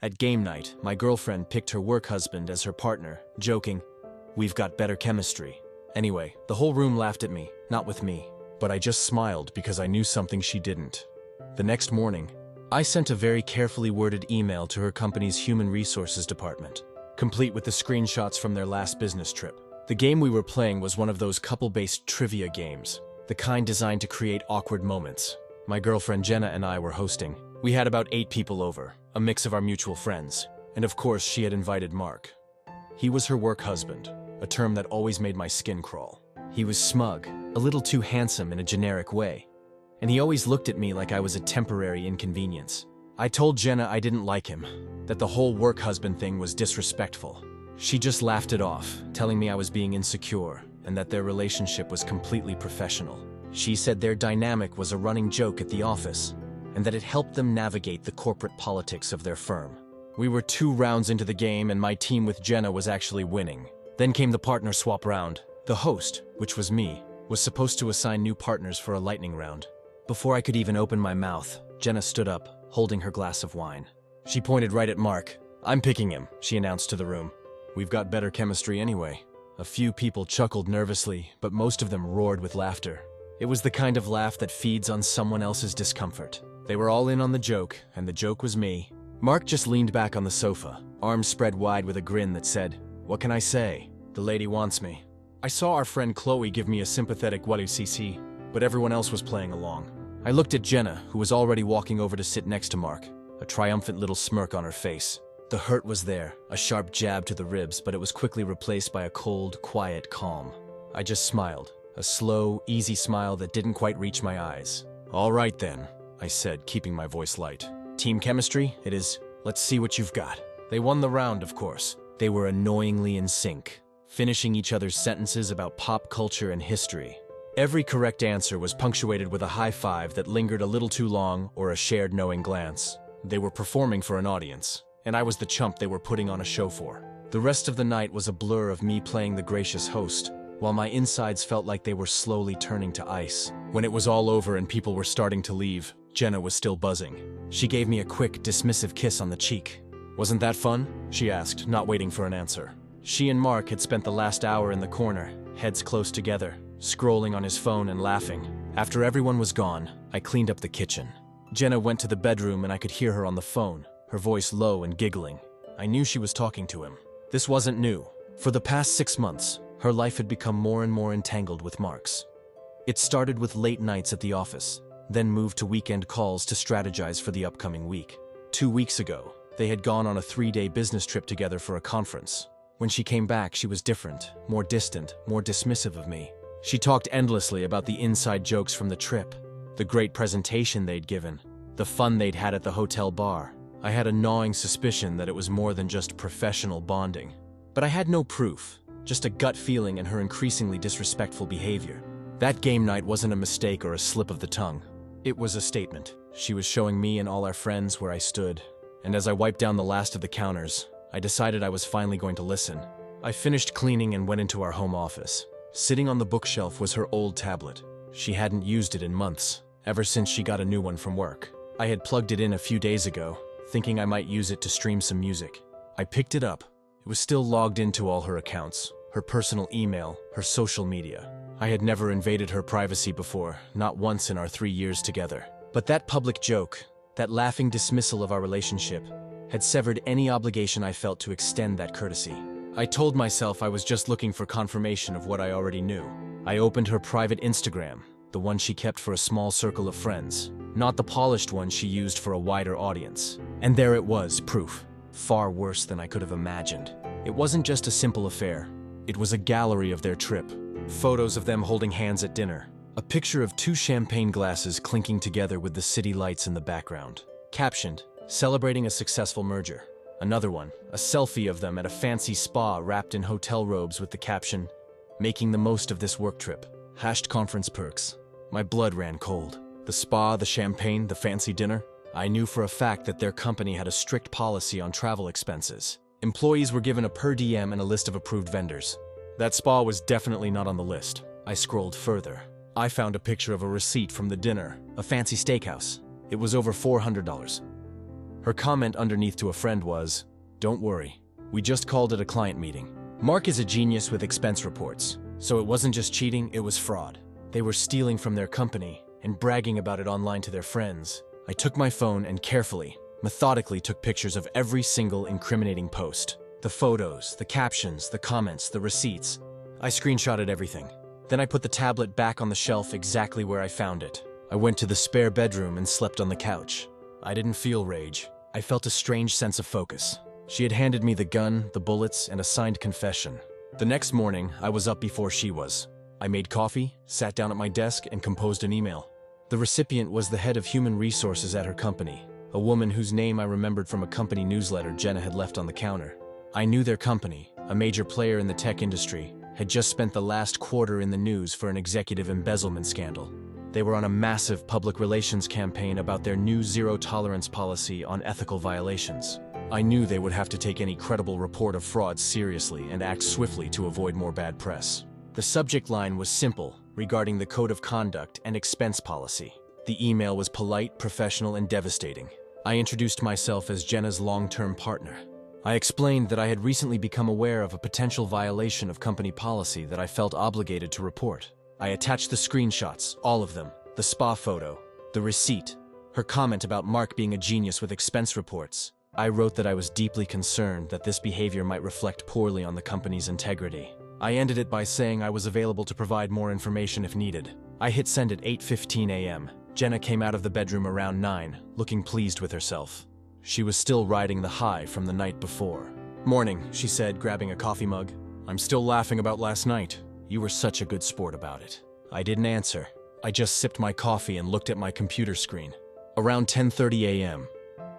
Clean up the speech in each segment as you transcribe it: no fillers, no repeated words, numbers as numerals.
At game night, my girlfriend picked her work husband as her partner, joking, "We've got better chemistry." Anyway, the whole room laughed at me, not with me, but I just smiled because I knew something she didn't. The next morning, I sent a very carefully worded email to her company's human resources department, complete with the screenshots from their last business trip. The game we were playing was one of those couple-based trivia games, the kind designed to create awkward moments. My girlfriend Jenna and I were hosting. We had about 8 people over, a mix of our mutual friends, and of course she had invited Mark. He was her work husband, a term that always made my skin crawl. He was smug, a little too handsome in a generic way, and he always looked at me like I was a temporary inconvenience. I told Jenna I didn't like him, that the whole work husband thing was disrespectful. She just laughed it off, telling me I was being insecure and that their relationship was completely professional. She said their dynamic was a running joke at the office and that it helped them navigate the corporate politics of their firm. We were 2 rounds into the game and my team with Jenna was actually winning. Then came the partner swap round. The host, which was me, was supposed to assign new partners for a lightning round. Before I could even open my mouth, Jenna stood up, holding her glass of wine. She pointed right at Mark. "I'm picking him," she announced to the room. "We've got better chemistry anyway." A few people chuckled nervously, but most of them roared with laughter. It was the kind of laugh that feeds on someone else's discomfort. They were all in on the joke, and the joke was me. Mark just leaned back on the sofa, arms spread wide with a grin that said, "What can I say? The lady wants me." I saw our friend Chloe give me a sympathetic "What do CC?" but everyone else was playing along. I looked at Jenna, who was already walking over to sit next to Mark, a triumphant little smirk on her face. The hurt was there, a sharp jab to the ribs, but it was quickly replaced by a cold, quiet calm. I just smiled, a slow, easy smile that didn't quite reach my eyes. "All right then," I said, keeping my voice light. "Team chemistry, it is. Let's see what you've got." They won the round, of course. They were annoyingly in sync, finishing each other's sentences about pop culture and history. Every correct answer was punctuated with a high five that lingered a little too long or a shared knowing glance. They were performing for an audience, and I was the chump they were putting on a show for. The rest of the night was a blur of me playing the gracious host, while my insides felt like they were slowly turning to ice. When it was all over and people were starting to leave, Jenna was still buzzing. She gave me a quick, dismissive kiss on the cheek. "Wasn't that fun?" she asked, not waiting for an answer. She and Mark had spent the last hour in the corner, heads close together, scrolling on his phone and laughing. After everyone was gone, I cleaned up the kitchen. Jenna went to the bedroom and I could hear her on the phone, her voice low and giggling. I knew she was talking to him. This wasn't new. For the past 6 months, her life had become more and more entangled with Mark's. It started with late nights at the office, then moved to weekend calls to strategize for the upcoming week. 2 weeks ago, they had gone on a 3-day business trip together for a conference. When she came back, she was different, more distant, more dismissive of me. She talked endlessly about the inside jokes from the trip, the great presentation they'd given, the fun they'd had at the hotel bar. I had a gnawing suspicion that it was more than just professional bonding. But I had no proof, just a gut feeling and her increasingly disrespectful behavior. That game night wasn't a mistake or a slip of the tongue. It was a statement. She was showing me and all our friends where I stood. And as I wiped down the last of the counters, I decided I was finally going to listen. I finished cleaning and went into our home office. Sitting on the bookshelf was her old tablet. She hadn't used it in months, ever since she got a new one from work. I had plugged it in a few days ago, thinking I might use it to stream some music. I picked it up. It was still logged into all her accounts, her personal email, her social media. I had never invaded her privacy before, not once in our 3 years together. But that public joke, that laughing dismissal of our relationship, had severed any obligation I felt to extend that courtesy. I told myself I was just looking for confirmation of what I already knew. I opened her private Instagram, the one she kept for a small circle of friends, not the polished one she used for a wider audience. And there it was, proof. Far worse than I could have imagined. It wasn't just a simple affair. It was a gallery of their trip. Photos of them holding hands at dinner. A picture of 2 champagne glasses clinking together with the city lights in the background. Captioned, "Celebrating a successful merger." Another one, a selfie of them at a fancy spa wrapped in hotel robes with the caption, "Making the most of this work trip." Hashed conference perks. My blood ran cold. The spa, the champagne, the fancy dinner. I knew for a fact that their company had a strict policy on travel expenses. Employees were given a per diem and a list of approved vendors. That spa was definitely not on the list. I scrolled further. I found a picture of a receipt from the dinner, a fancy steakhouse. It was over $400. Her comment underneath to a friend was, "Don't worry, we just called it a client meeting." Mark is a genius with expense reports, so it wasn't just cheating, it was fraud. They were stealing from their company and bragging about it online to their friends. I took my phone and carefully, methodically took pictures of every single incriminating post. The photos, the captions, the comments, the receipts. I screenshotted everything. Then I put the tablet back on the shelf exactly where I found it. I went to the spare bedroom and slept on the couch. I didn't feel rage. I felt a strange sense of focus. She had handed me the gun, the bullets, and a signed confession. The next morning, I was up before she was. I made coffee, sat down at my desk, and composed an email. The recipient was the head of human resources at her company, a woman whose name I remembered from a company newsletter Jenna had left on the counter. I knew their company, a major player in the tech industry, had just spent the last quarter in the news for an executive embezzlement scandal. They were on a massive public relations campaign about their new zero-tolerance policy on ethical violations. I knew they would have to take any credible report of fraud seriously and act swiftly to avoid more bad press. The subject line was simple, regarding the code of conduct and expense policy. The email was polite, professional, and devastating. I introduced myself as Jenna's long-term partner. I explained that I had recently become aware of a potential violation of company policy that I felt obligated to report. I attached the screenshots, all of them, the spa photo, the receipt, her comment about Mark being a genius with expense reports. I wrote that I was deeply concerned that this behavior might reflect poorly on the company's integrity. I ended it by saying I was available to provide more information if needed. I hit send at 8:15 a.m. Jenna came out of the bedroom around 9, looking pleased with herself. She was still riding the high from the night before. "Morning," she said, grabbing a coffee mug. "I'm still laughing about last night. You were such a good sport about it." I didn't answer. I just sipped my coffee and looked at my computer screen. Around 10:30 a.m.,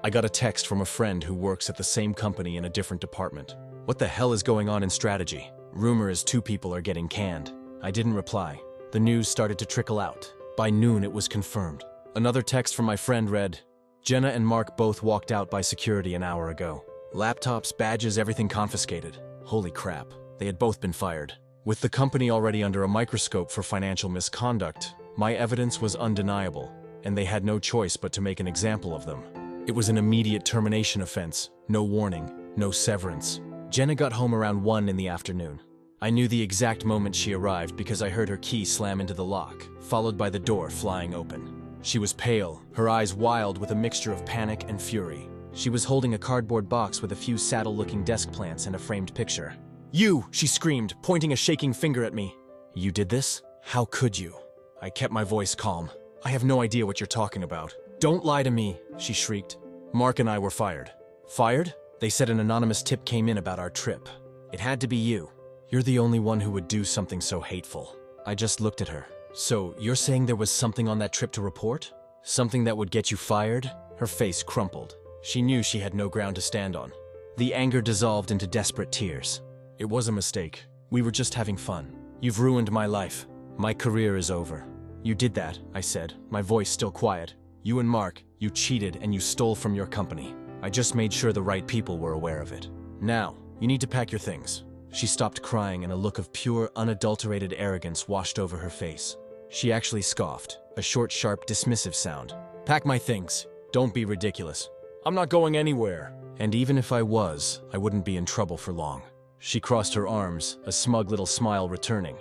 I got a text from a friend who works at the same company in a different department. "What the hell is going on in strategy? Rumor is 2 people are getting canned." I didn't reply. The news started to trickle out. By noon, it was confirmed. Another text from my friend read, "Jenna and Mark both walked out by security an hour ago. Laptops, badges, everything confiscated." Holy crap, they had both been fired. With the company already under a microscope for financial misconduct, my evidence was undeniable, and they had no choice but to make an example of them. It was an immediate termination offense, no warning, no severance. Jenna got home around 1 in the afternoon. I knew the exact moment she arrived because I heard her key slam into the lock, followed by the door flying open. She was pale, her eyes wild with a mixture of panic and fury. She was holding a cardboard box with a few saddle-looking desk plants and a framed picture. "You!" she screamed, pointing a shaking finger at me. "You did this? How could you?" I kept my voice calm. "I have no idea what you're talking about." "Don't lie to me," she shrieked. "Mark and I were fired." "Fired?" "They said an anonymous tip came in about our trip. It had to be you. You're the only one who would do something so hateful." I just looked at her. "So, you're saying there was something on that trip to report? Something that would get you fired?" Her face crumpled. She knew she had no ground to stand on. The anger dissolved into desperate tears. "It was a mistake. We were just having fun. You've ruined my life. My career is over." "You did that," I said, my voice still quiet. "You and Mark, you cheated and you stole from your company. I just made sure the right people were aware of it. Now, you need to pack your things." She stopped crying and a look of pure, unadulterated arrogance washed over her face. She actually scoffed, a short, sharp, dismissive sound. "Pack my things. Don't be ridiculous. I'm not going anywhere." And even if I was, I wouldn't be in trouble for long. She crossed her arms, a smug little smile returning.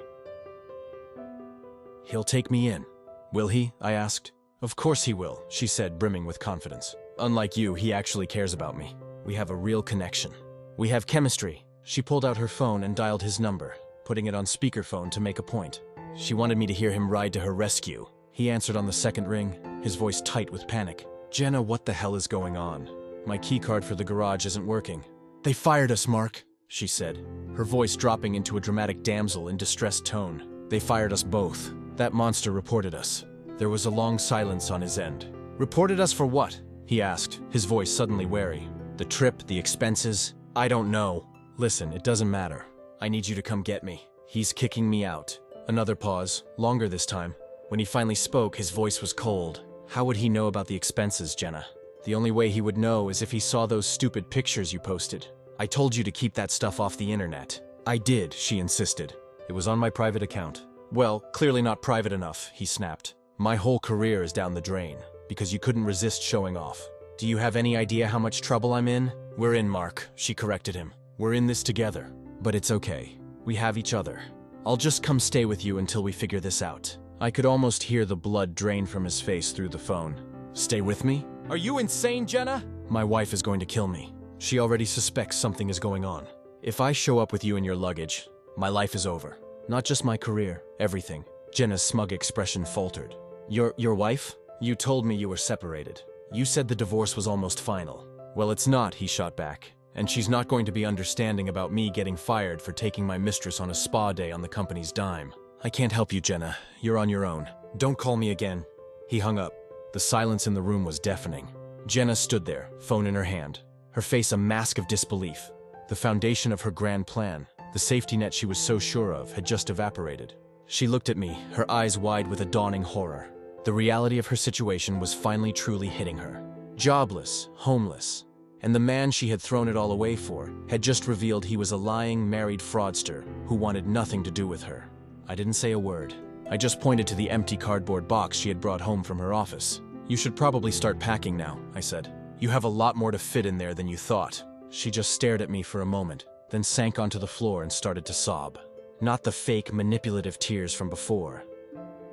"He'll take me in." "Will he?" I asked. "Of course he will," she said, brimming with confidence. "Unlike you, he actually cares about me. We have a real connection. We have chemistry." She pulled out her phone and dialed his number, putting it on speakerphone to make a point. She wanted me to hear him ride to her rescue. He answered on the second ring, his voice tight with panic. "Jenna, what the hell is going on? My keycard for the garage isn't working." "They fired us, Mark," she said, her voice dropping into a dramatic damsel in distressed tone. "They fired us both. That monster reported us." There was a long silence on his end. "Reported us for what?" he asked, his voice suddenly wary. "The trip, the expenses? I don't know. Listen, it doesn't matter. I need you to come get me. He's kicking me out." Another pause, longer this time. When he finally spoke, his voice was cold. "How would he know about the expenses, Jenna? The only way he would know is if he saw those stupid pictures you posted. I told you to keep that stuff off the internet." "I did," she insisted. "It was on my private account." "Well, clearly not private enough," he snapped. "My whole career is down the drain, because you couldn't resist showing off." Do you have any idea how much trouble I'm in? We're in, Mark, she corrected him. We're in this together. But it's okay. We have each other. I'll just come stay with you until we figure this out. I could almost hear the blood drain from his face through the phone. Stay with me? Are you insane, Jenna? My wife is going to kill me. She already suspects something is going on. If I show up with you and your luggage, my life is over. Not just my career, everything. Jenna's smug expression faltered. Your wife? You told me you were separated. You said the divorce was almost final. Well, it's not, he shot back. And she's not going to be understanding about me getting fired for taking my mistress on a spa day on the company's dime. I can't help you, Jenna. You're on your own. Don't call me again. He hung up. The silence in the room was deafening. Jenna stood there, phone in her hand, her face a mask of disbelief. The foundation of her grand plan, the safety net she was so sure of, had just evaporated. She looked at me, her eyes wide with a dawning horror. The reality of her situation was finally truly hitting her. Jobless, homeless, and the man she had thrown it all away for had just revealed he was a lying, married fraudster who wanted nothing to do with her. I didn't say a word. I just pointed to the empty cardboard box she had brought home from her office. You should probably start packing now, I said. You have a lot more to fit in there than you thought. She just stared at me for a moment, then sank onto the floor and started to sob. Not the fake, manipulative tears from before,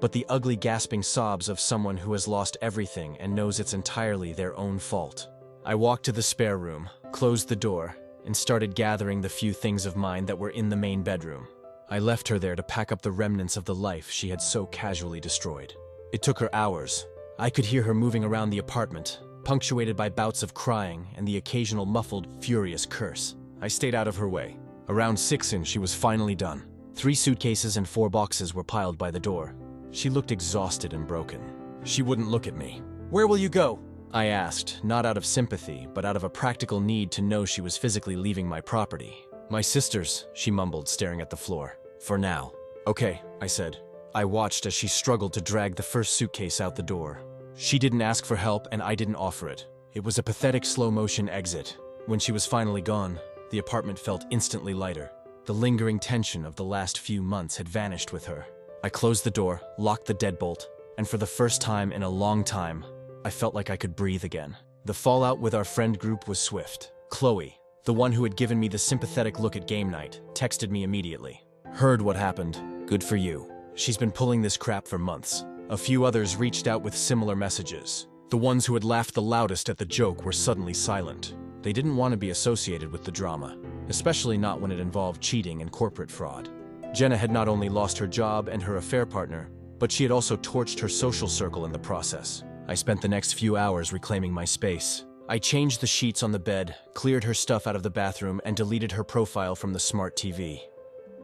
but the ugly, gasping sobs of someone who has lost everything and knows it's entirely their own fault. I walked to the spare room, closed the door, and started gathering the few things of mine that were in the main bedroom. I left her there to pack up the remnants of the life she had so casually destroyed. It took her hours. I could hear her moving around the apartment, punctuated by bouts of crying and the occasional muffled, furious curse. I stayed out of her way. Around 6 in, she was finally done. 3 suitcases and 4 boxes were piled by the door. She looked exhausted and broken. She wouldn't look at me. Where will you go? I asked, not out of sympathy, but out of a practical need to know she was physically leaving my property. My sister's, she mumbled, staring at the floor. For now. Okay, I said. I watched as she struggled to drag the first suitcase out the door. She didn't ask for help, and I didn't offer it. It was a pathetic slow-motion exit. When she was finally gone, the apartment felt instantly lighter. The lingering tension of the last few months had vanished with her. I closed the door, locked the deadbolt, and for the first time in a long time, I felt like I could breathe again. The fallout with our friend group was swift. Chloe, the one who had given me the sympathetic look at game night, texted me immediately. Heard what happened. Good for you. She's been pulling this crap for months. A few others reached out with similar messages. The ones who had laughed the loudest at the joke were suddenly silent. They didn't want to be associated with the drama, especially not when it involved cheating and corporate fraud. Jenna had not only lost her job and her affair partner, but she had also torched her social circle in the process. I spent the next few hours reclaiming my space. I changed the sheets on the bed, cleared her stuff out of the bathroom, and deleted her profile from the smart TV.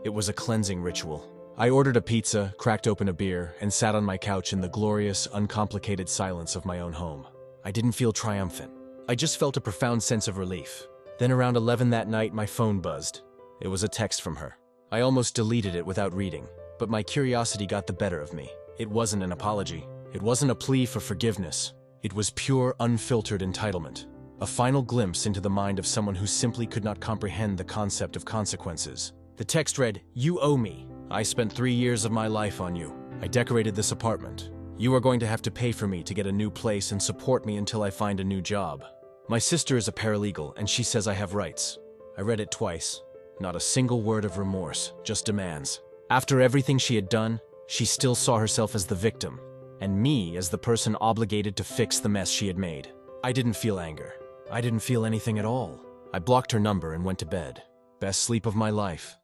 It was a cleansing ritual. I ordered a pizza, cracked open a beer, and sat on my couch in the glorious, uncomplicated silence of my own home. I didn't feel triumphant. I just felt a profound sense of relief. Then around 11 that night, my phone buzzed. It was a text from her. I almost deleted it without reading, but my curiosity got the better of me. It wasn't an apology. It wasn't a plea for forgiveness. It was pure, unfiltered entitlement. A final glimpse into the mind of someone who simply could not comprehend the concept of consequences. The text read, "You owe me. I spent 3 years of my life on you. I decorated this apartment. You are going to have to pay for me to get a new place and support me until I find a new job. My sister is a paralegal, and she says I have rights." I read it twice. Not a single word of remorse, just demands. After everything she had done, she still saw herself as the victim, and me as the person obligated to fix the mess she had made. I didn't feel anger. I didn't feel anything at all. I blocked her number and went to bed. Best sleep of my life.